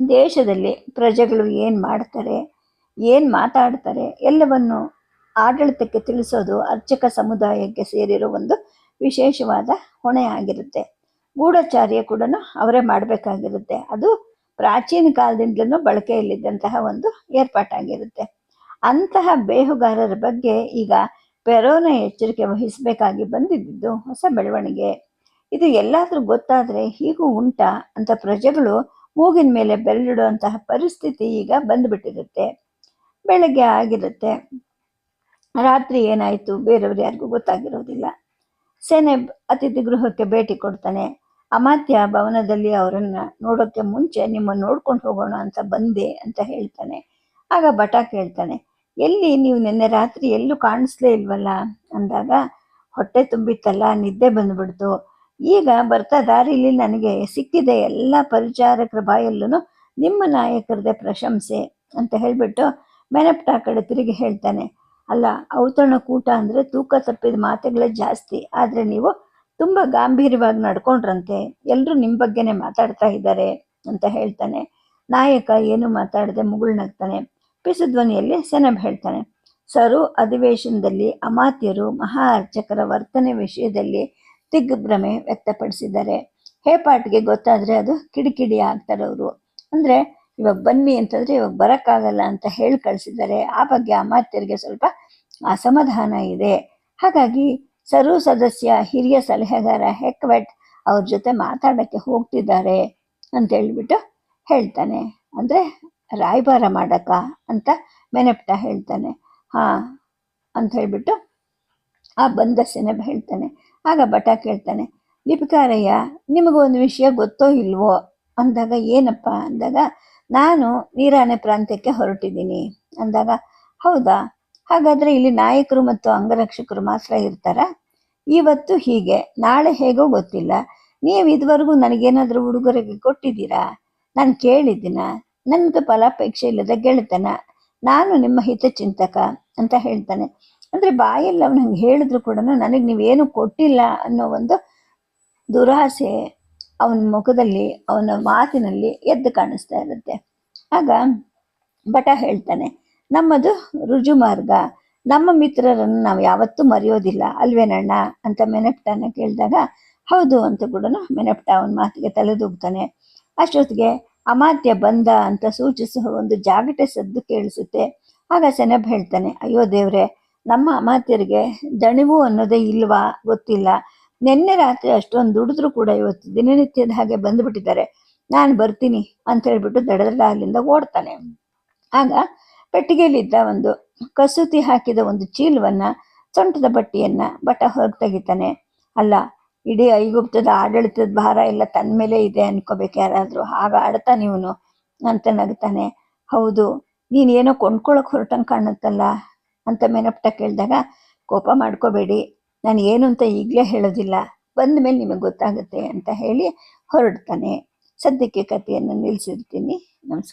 ದೇಶದಲ್ಲಿ ಪ್ರಜೆಗಳು ಏನು ಮಾಡ್ತಾರೆ, ಏನು ಮಾತಾಡ್ತಾರೆ ಎಲ್ಲವನ್ನು ಆಡಳಿತಕ್ಕೆ ತಿಳಿಸೋದು ಅರ್ಚಕ ಸಮುದಾಯಕ್ಕೆ ಸೇರಿರೋ ಒಂದು ವಿಶೇಷವಾದ ಹೊಣೆ ಆಗಿರುತ್ತೆ. ಗೂಢಚಾರ್ಯ ಕೂಡ ಅವರೇ ಮಾಡಬೇಕಾಗಿರುತ್ತೆ. ಅದು ಪ್ರಾಚೀನ ಕಾಲದಿಂದಲೂ ಬಳಕೆಯಲ್ಲಿದ್ದಂತಹ ಒಂದು ಏರ್ಪಾಟಾಗಿರುತ್ತೆ. ಅಂತಹ ಬೇಹುಗಾರರ ಬಗ್ಗೆ ಈಗ ಪೆರೋನ ಎಚ್ಚರಿಕೆ ವಹಿಸಬೇಕಾಗಿ ಬಂದಿದ್ದು ಹೊಸ ಬೆಳವಣಿಗೆ. ಇದು ಎಲ್ಲಾದರೂ ಗೊತ್ತಾದರೆ ಹೀಗೂ ಉಂಟಾ ಅಂತ ಪ್ರಜೆಗಳು ಮೂಗಿನ ಮೇಲೆ ಬೆರಳಿಡುವಂತಹ ಪರಿಸ್ಥಿತಿ ಈಗ ಬಂದುಬಿಟ್ಟಿರುತ್ತೆ. ಬೆಳಗ್ಗೆ ಆಗಿರುತ್ತೆ. ರಾತ್ರಿ ಏನಾಯಿತು ಬೇರೆಯವ್ರು ಯಾರಿಗೂ ಗೊತ್ತಾಗಿರೋದಿಲ್ಲ. ಸೆನೆಬ್ ಅತಿಥಿ ಗೃಹಕ್ಕೆ ಭೇಟಿ ಕೊಡ್ತಾನೆ. ಅಮಾತ್ಯ ಭವನದಲ್ಲಿ ಅವರನ್ನು ನೋಡೋಕ್ಕೆ ಮುಂಚೆ ನಿಮ್ಮನ್ನು ನೋಡ್ಕೊಂಡು ಹೋಗೋಣ ಅಂತ ಬಂದೆ ಅಂತ ಹೇಳ್ತಾನೆ. ಆಗ ಭಟ ಕೇಳ್ತಾನೆ, ಎಲ್ಲಿ ನೀವು ನಿನ್ನೆ ರಾತ್ರಿ ಎಲ್ಲೂ ಕಾಣಿಸ್ಲೇ ಇಲ್ವಲ್ಲ ಅಂದಾಗ, ಹೊಟ್ಟೆ ತುಂಬಿತ್ತಲ್ಲ, ನಿದ್ದೆ ಬಂದುಬಿಡ್ತು. ಈಗ ಬರ್ತಾ ದಾರಿಲಿ ನನಗೆ ಸಿಕ್ಕಿದೆ ಎಲ್ಲ ಪರಿಚಾರಕರ ಬಾಯಲ್ಲೂ ನಿಮ್ಮ ನಾಯಕರದೇ ಪ್ರಶಂಸೆ ಅಂತ ಹೇಳಿಬಿಟ್ಟು ಮೆನಪ್ಟ ಕಡೆ ತಿರುಗಿ ಹೇಳ್ತಾನೆ, ಅಲ್ಲ, ಔತಣ ಕೂಟ ಅಂದರೆ ತೂಕ ತಪ್ಪಿದ ಮಾತುಗಳೇ ಜಾಸ್ತಿ, ಆದರೆ ನೀವು ತುಂಬ ಗಾಂಭೀರ್ಯವಾಗಿ ನಡ್ಕೊಂಡ್ರಂತೆ, ಎಲ್ಲರೂ ನಿಮ್ಮ ಬಗ್ಗೆನೇ ಮಾತಾಡ್ತಾ ಇದ್ದಾರೆ ಅಂತ ಹೇಳ್ತಾನೆ. ನಾಯಕ ಏನು ಮಾತಾಡದೆ ಮುಗುಳ್ನಗ್ತಾನೆ. ಪಿಸುಧ್ವನಿಯಲ್ಲಿ ಸೆನೆಬ್ ಹೇಳ್ತಾನೆ, ಸರು ಅಧಿವೇಶನದಲ್ಲಿ ಅಮಾತ್ಯರು ಮಹಾ ಅರ್ಚಕರ ವರ್ತನೆ ವಿಷಯದಲ್ಲಿ ದಿಗ್ಭ್ರಮೆ ವ್ಯಕ್ತಪಡಿಸಿದ್ದಾರೆ. ಹೇಪಾಟಿಗೆ ಗೊತ್ತಾದರೆ ಅದು ಕಿಡಿಕಿಡಿ ಆಗ್ತಾರೆ ಅವರು. ಅಂದರೆ ಇವಾಗ ಬನ್ನಿ ಅಂತಂದರೆ ಇವಾಗ ಬರೋಕ್ಕಾಗಲ್ಲ ಅಂತ ಹೇಳಿ ಕಳಿಸಿದ್ದಾರೆ. ಆ ಬಗ್ಗೆ ಅಮಾತ್ಯರಿಗೆ ಸ್ವಲ್ಪ ಅಸಮಾಧಾನ ಇದೆ. ಹಾಗಾಗಿ ಸರು ಸದಸ್ಯ ಹಿರಿಯ ಸಲಹೆಗಾರ ಹೆಕ್ವೆಟ್ ಅವ್ರ ಜೊತೆ ಮಾತಾಡೋಕ್ಕೆ ಹೋಗ್ತಿದ್ದಾರೆ ಅಂತ ಹೇಳಿಬಿಟ್ಟು ಹೇಳ್ತಾನೆ. ಅಂದರೆ ರಾಯಭಾರ ಮಾಡಕ್ಕ ಅಂತ ಮೆನೆಪ್ಟ ಹೇಳ್ತಾನೆ. ಹಾಂ ಅಂತ ಹೇಳಿಬಿಟ್ಟು ಆ ಬಂದ ಸೆನೆಬ್ ಹೇಳ್ತಾನೆ. ಆಗ ಭಟ ಕೇಳ್ತಾನೆ, ಲಿಪಿಕಾರಯ್ಯ, ನಿಮಗೊಂದು ವಿಷಯ ಗೊತ್ತೋ ಇಲ್ವೋ ಅಂದಾಗ, ಏನಪ್ಪ ಅಂದಾಗ, ನಾನು ನೀರಾನೆ ಪ್ರಾಂತ್ಯಕ್ಕೆ ಹೊರಟಿದ್ದೀನಿ ಅಂದಾಗ, ಹೌದಾ, ಹಾಗಾದರೆ ಇಲ್ಲಿ ನಾಯಕರು ಮತ್ತು ಅಂಗರಕ್ಷಕರು ಮಾತ್ರ ಇರ್ತಾರ? ಇವತ್ತು ಹೀಗೆ, ನಾಳೆ ಹೇಗೋ ಗೊತ್ತಿಲ್ಲ. ನೀವು ಇದುವರೆಗೂ ನನಗೇನಾದರೂ ಉಡುಗೊರೆಗೆ ಕೊಟ್ಟಿದ್ದೀರಾ? ನಾನು ಕೇಳಿದ್ದೀನ? ನನಗೆ ಫಲಾಪೇಕ್ಷೆ ಇಲ್ಲದ ಗೆಳೆತನ, ನಾನು ನಿಮ್ಮ ಹಿತಚಿಂತಕ ಅಂತ ಹೇಳ್ತಾನೆ. ಅಂದರೆ ಬಾಯಲ್ಲಿ ಅವನು ಹಂಗೆ ಹೇಳಿದ್ರು ಕೂಡ ನನಗೆ ನೀವೇನು ಕೊಟ್ಟಿಲ್ಲ ಅನ್ನೋ ಒಂದು ದುರಾಸೆ ಅವನ ಮುಖದಲ್ಲಿ, ಅವನ ಮಾತಿನಲ್ಲಿ ಎದ್ದು ಕಾಣಿಸ್ತಾ ಇರುತ್ತೆ. ಆಗ ಭಟ ಹೇಳ್ತಾನೆ, ನಮ್ಮದು ರುಜು ಮಾರ್ಗ, ನಮ್ಮ ಮಿತ್ರರನ್ನು ನಾವು ಯಾವತ್ತೂ ಮರೆಯೋದಿಲ್ಲ ಅಲ್ವೇನಣ್ಣ ಅಂತ ಮೆನೆಪ್ಟನ ಕೇಳಿದಾಗ, ಹೌದು ಅಂತ ಕೂಡ ಮೆನೆಪ್ಟ ಅವನ ಮಾತಿಗೆ ತಲೆದೂಗ್ತಾನೆ. ಅಷ್ಟೊತ್ತಿಗೆ ಅಮಾತ್ಯ ಬಂದ ಅಂತ ಸೂಚಿಸುವ ಒಂದು ಜಾಗಟೆ ಸದ್ದು ಕೇಳಿಸುತ್ತೆ. ಆಗ ಸೆನೆಬ್ ಹೇಳ್ತಾನೆ, ಅಯ್ಯೋ ದೇವ್ರೆ, ನಮ್ಮ ಅಮಾತ್ಯರಿಗೆ ದಣಿವು ಅನ್ನೋದೇ ಇಲ್ವಾ ಗೊತ್ತಿಲ್ಲ. ನಿನ್ನೆ ರಾತ್ರಿ ಅಷ್ಟೊಂದು ದುಡಿದ್ರು ಕೂಡ ಇವತ್ತು ದಿನನಿತ್ಯದ ಹಾಗೆ ಬಂದುಬಿಟ್ಟಿದ್ದಾರೆ. ನಾನು ಬರ್ತೀನಿ ಅಂತ ಹೇಳ್ಬಿಟ್ಟು ದಡದಡ ಅಲ್ಲಿಂದ ಓಡ್ತಾನೆ. ಆಗ ಪೆಟ್ಟಿಗೆಯಲ್ಲಿದ್ದ ಒಂದು ಕಸೂತಿ ಹಾಕಿದ ಒಂದು ಚೀಲವನ್ನ, ಸೊಂಟದ ಬಟ್ಟ ಹೊರಗೆ ತೆಗಿತಾನೆ. ಅಲ್ಲ, ಇಡೀ ಐಗುಪ್ತದ ಆಡಳಿತದ ಭಾರ ಎಲ್ಲ ತನ್ನ ಮೇಲೆ ಇದೆ ಅನ್ಕೋಬೇಕು ಯಾರಾದರೂ. ಆಗ ಆಡ್ತಾನೆ ಇವನು ಅಂತ ನಗ್ತಾನೆ. ಹೌದು, ನೀನೇನೋ ಕೊಂಡ್ಕೊಳಕ್ ಹೊರಟಂಗೆ ಕಾಣುತ್ತಲ್ಲ ಅಂತ ಮೆನಪ್ಟ ಕೇಳಿದಾಗ, ಕೋಪ ಮಾಡ್ಕೋಬೇಡಿ, ನಾನು ಏನು ಅಂತ ಈಗಲೇ ಹೇಳೋದಿಲ್ಲ, ಬಂದ ಮೇಲೆ ನಿಮಗೆ ಗೊತ್ತಾಗುತ್ತೆ ಅಂತ ಹೇಳಿ ಹೊರಡ್ತಾನೆ. ಸದ್ಯಕ್ಕೆ ಕಥೆಯನ್ನು ನಿಲ್ಲಿಸಿರ್ತೀನಿ. ನಮಸ್ಕಾರ.